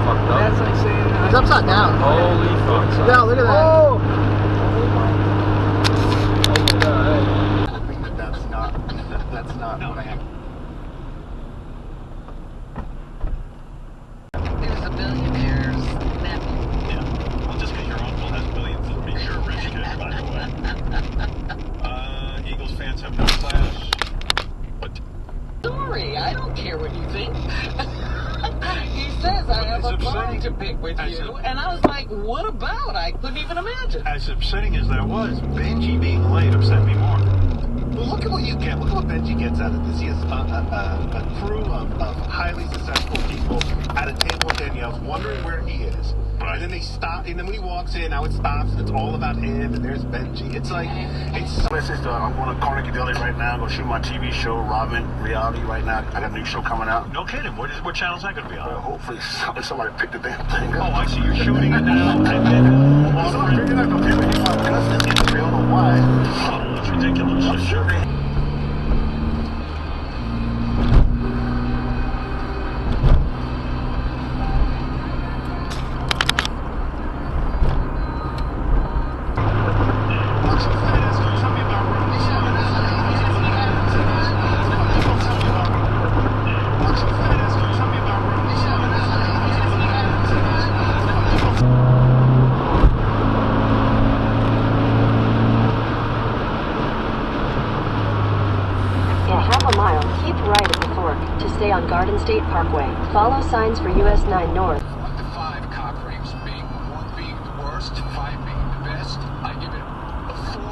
fucked up. That's like saying... It's upside down. Holy fuck. Yeah, look at that. Oh! I think that's not what I have. There's a billionaire's nephew. Yeah. Well, just because your uncle has billions doesn't mean you're a rich kid, by the way. Eagles fans have no class. But Sorry, I don't care what you think. He says I have a bone to pick with you, and I was like, what about? I couldn't even imagine. as upsetting as that was, Benji being late upset me more. Well, look at what you get. Look at what Benji gets out of this. He has a crew of highly successful people at a table with Danielle's wondering where he is. And then they stop, and then when he walks in, now it stops, and it's all about him, and there's Benji. It's like, I'm going to Carnegie Deli right now. I'm going to shoot my TV show, Robin Reality, right now. I got a new show coming out. No kidding. What channel is that going to be on? Hopefully somebody picked the damn thing up. Oh, I see. You're shooting it now, and then... so I'm figuring out the people he found custody. I don't know why. Oh, that's ridiculous. I'm sure they... Stay on Garden State Parkway. Follow signs for US 9 North. 1 to 5 cock rings, being 1 being the worst, 5 being the best. I give it a 4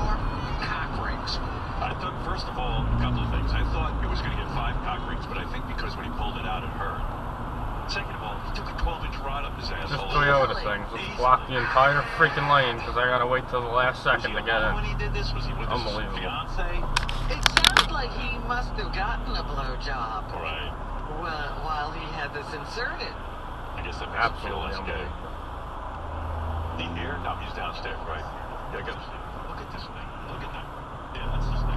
cock rings. I thought, first of all, a couple of things. I thought it was going to get 5 cock rings, but I think because when he pulled it out, it hurt. Second of all, he took a 12-inch rod up his asshole. This Toyota thing just blocked the entire freaking lane because I gotta wait till the last second to get in. When he did this, was he with his fiance? It sounds like he must have gotten a blowjob. Right. Well, while he had this inserted. I guess that makes him feel less gay. The here? No, he's downstairs, right? Yeah, I gotta see. Look at this thing. Look at that. Yeah, that's his thing.